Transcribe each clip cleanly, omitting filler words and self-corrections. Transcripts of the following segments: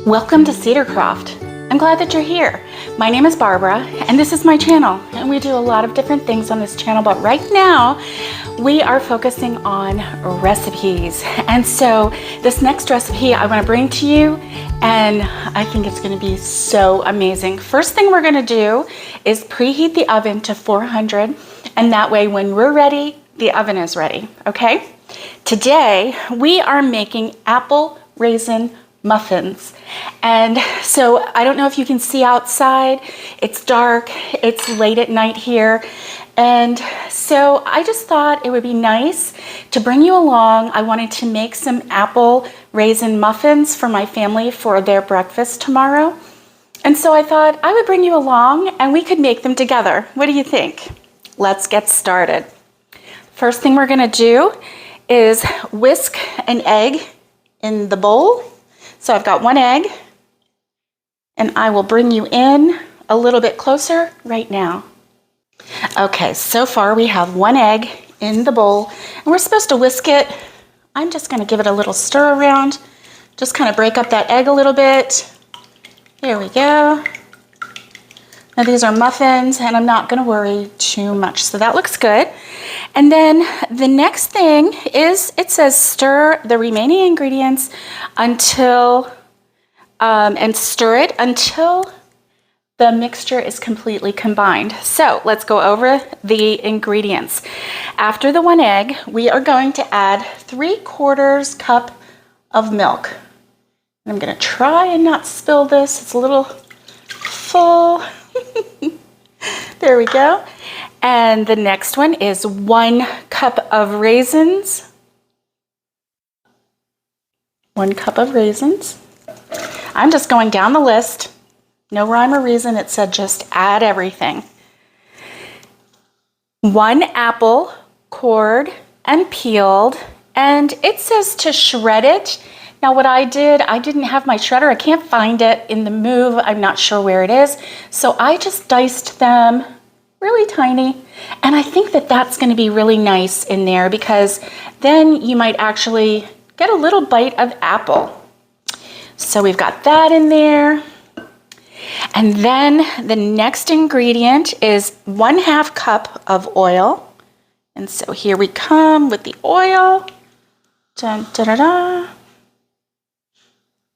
Welcome to Cedarcroft. I'm glad that you're here. My name is Barbara and this is my channel, and we do a lot of different things on this channel, but right now we are focusing on recipes. And so this next recipe I want to bring to you, and I think it's going to be so amazing. First thing we're going to do is preheat the oven to 400, and that way when we're ready, the oven is ready, okay? Today we are making apple raisin muffins. And so I don't know if you can see outside, it's dark, it's late at night here. And so I just thought it would be nice to bring you along. I wanted to make some apple raisin muffins for my family for their breakfast tomorrow. And so I thought I would bring you along and we could make them together. What do you think? Let's get started. First thing we're gonna do is whisk an egg in the bowl. So I've got one egg, and I will bring you in a little bit closer right now. Okay, so far we have one egg in the bowl, and we're supposed to whisk it. I'm just gonna give it a little stir around, just kind of break up that egg a little bit. There we go. Now these are muffins, and I'm not gonna worry too much, so that looks good. And then the next thing is, it says stir the remaining ingredients until, and stir it until the mixture is completely combined. So let's go over the ingredients. After the one egg, we are going to add 3/4 cup of milk. I'm gonna try and not spill this, it's a little full. There we go. And the next one is 1 cup of raisins. 1 cup of raisins. I'm just going down the list. No rhyme or reason, it said just add everything. 1 apple, cored and peeled, and it says to shred it. Now what I didn't have my shredder. I can't find it in the move. I'm not sure where it is. So I just diced them really tiny. And I think that that's going to be really nice in there, because then you might actually get a little bite of apple. So we've got that in there. And then the next ingredient is 1/2 cup of oil. And so here we come with the oil. Dun, da, da, da.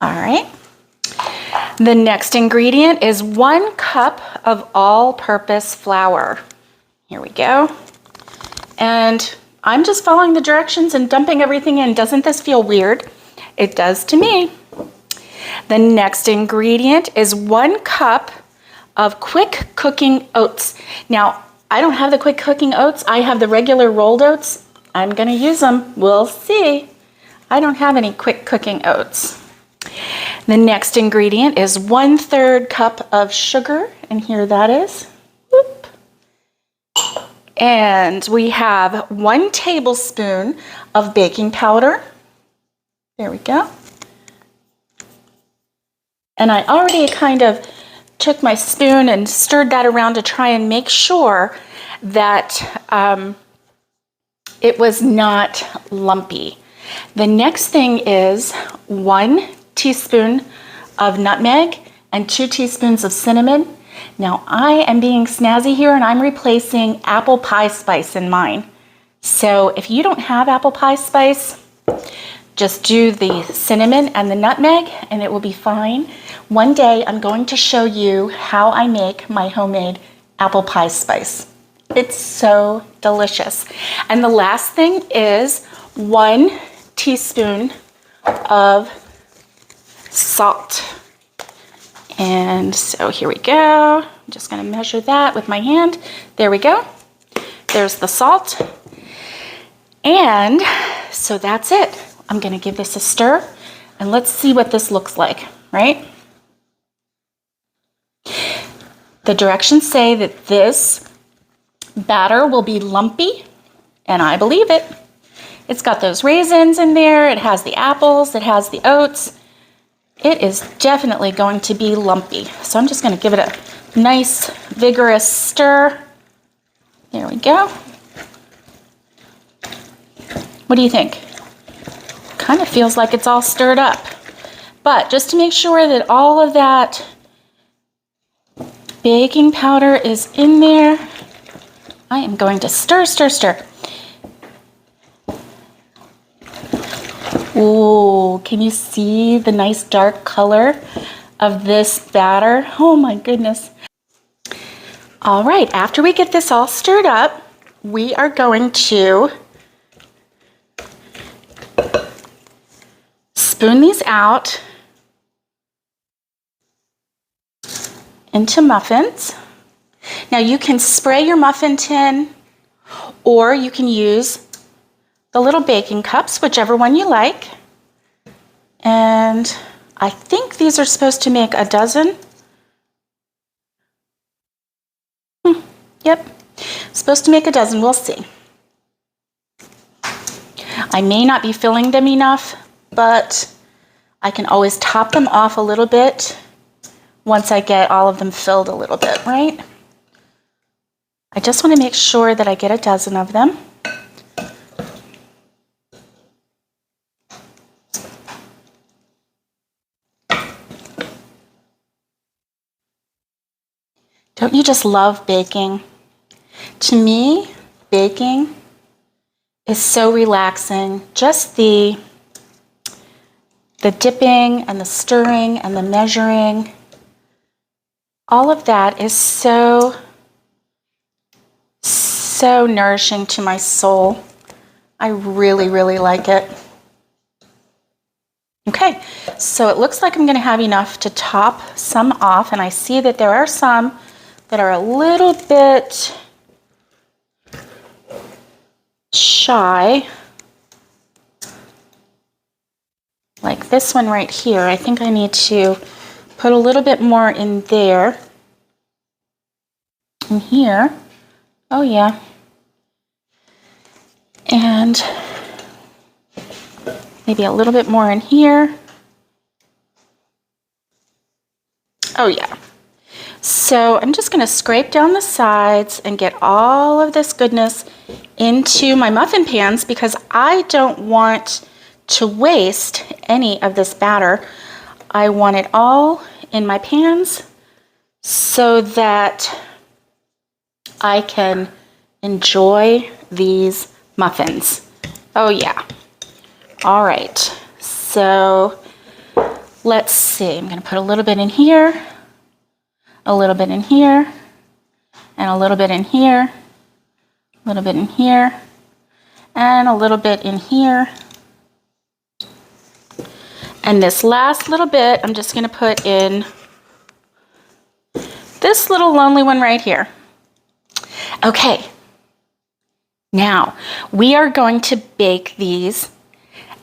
All right. The next ingredient is 1 cup of all-purpose flour. Here we go. And I'm just following the directions and dumping everything in. Doesn't this feel weird? It does to me. The next ingredient is 1 cup of quick cooking oats. Now, I don't have the quick cooking oats. I have the regular rolled oats. I'm gonna use them. We'll see. I don't have any quick cooking oats. The next ingredient is 1/3 cup of sugar, and here that is. Whoop. And we have 1 tablespoon of baking powder. There we go. And I already kind of took my spoon and stirred that around to try and make sure that it was not lumpy. The next thing is 1 teaspoon of nutmeg and 2 teaspoons of cinnamon. Now I am being snazzy here and I'm replacing apple pie spice in mine. So if you don't have apple pie spice, just do the cinnamon and the nutmeg and it will be fine. One day I'm going to show you how I make my homemade apple pie spice. It's so delicious. And the last thing is 1 teaspoon of salt. And so here we go. I'm just going to measure that with my hand. There we go. There's the salt. And so that's it. I'm going to give this a stir and let's see what this looks like, right? The directions say that this batter will be lumpy, and I believe it. It's got those raisins in there. It has the apples. It has the oats. It is definitely going to be lumpy. So I'm just going to give it a nice, vigorous stir. There we go. What do you think? Kind of feels like it's all stirred up. But just to make sure that all of that baking powder is in there, I am going to stir, stir, stir. Ooh, can you see the nice dark color of this batter? Oh my goodness. All right, after we get this all stirred up, we are going to spoon these out into muffins. Now you can spray your muffin tin, or you can use the little baking cups, whichever one you like. And I think these are supposed to make a dozen. Yep, supposed to make a dozen, we'll see. I may not be filling them enough, but I can always top them off a little bit once I get all of them filled a little bit, right? I just want to make sure that I get a dozen of them. Don't you just love baking? To me, baking is so relaxing. Just the dipping and the stirring and the measuring, all of that is so nourishing to my soul. I really, really like it. Okay, so it looks like I'm gonna have enough to top some off, and I see that there are some that are a little bit shy. Like this one right here. I think I need to put a little bit more in there. In here. Oh yeah. And maybe a little bit more in here. Oh yeah. So I'm just going to scrape down the sides and get all of this goodness into my muffin pans, because I don't want to waste any of this batter. I want it all in my pans so that I can enjoy these muffins. Oh yeah. All right. So let's see. I'm going to put a little bit in here, a little bit in here, and a little bit in here, a little bit in here, and a little bit in here. And this last little bit, I'm just going to put in this little lonely one right here. Okay, now we are going to bake these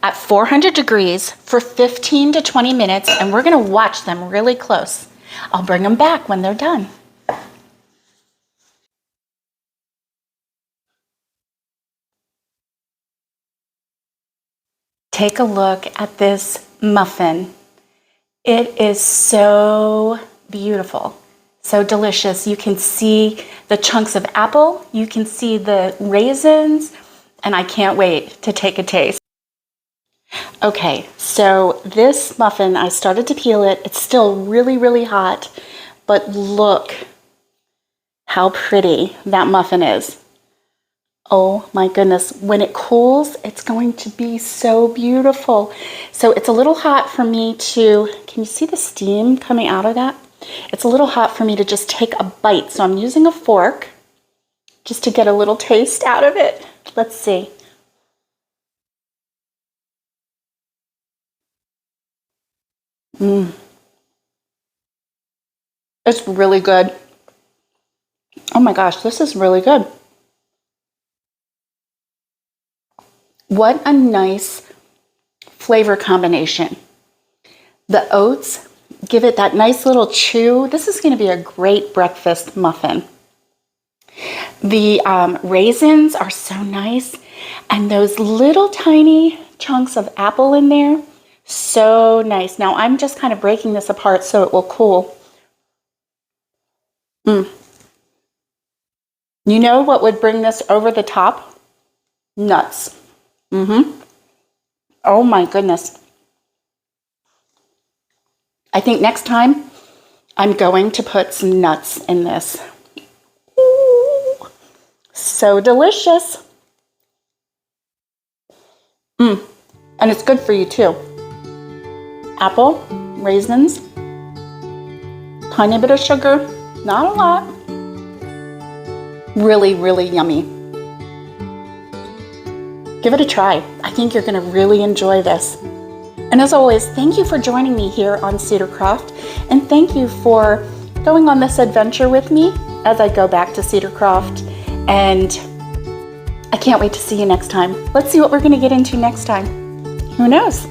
at 400 degrees for 15 to 20 minutes, and we're going to watch them really close. I'll bring them back when they're done. Take a look at this muffin. It is so beautiful, so delicious. You can see the chunks of apple, you can see the raisins, and I can't wait to take a taste. Okay, so this muffin, I started to peel it. It's still really, really hot, but look how pretty that muffin is. Oh my goodness, when it cools, it's going to be so beautiful. So it's a little hot for me to, can you see the steam coming out of that? It's a little hot for me to just take a bite. So I'm using a fork just to get a little taste out of it. Let's see. It's really good. Oh my gosh, this is really good. What a nice flavor combination. The oats give it that nice little chew. This is going to be a great breakfast muffin. The raisins are so nice, and those little tiny chunks of apple in there, so nice. Now I'm just kind of breaking this apart so it will cool. You know what would bring this over the top? Nuts. Oh my goodness. I think next time I'm going to put some nuts in this. Ooh, so delicious. And it's good for you too. Apple, raisins, tiny bit of sugar, not a lot. Really, really yummy. Give it a try. I think you're gonna really enjoy this. And as always, thank you for joining me here on Cedarcroft, and thank you for going on this adventure with me as I go back to Cedarcroft, and I can't wait to see you next time. Let's see what we're gonna get into next time. Who knows?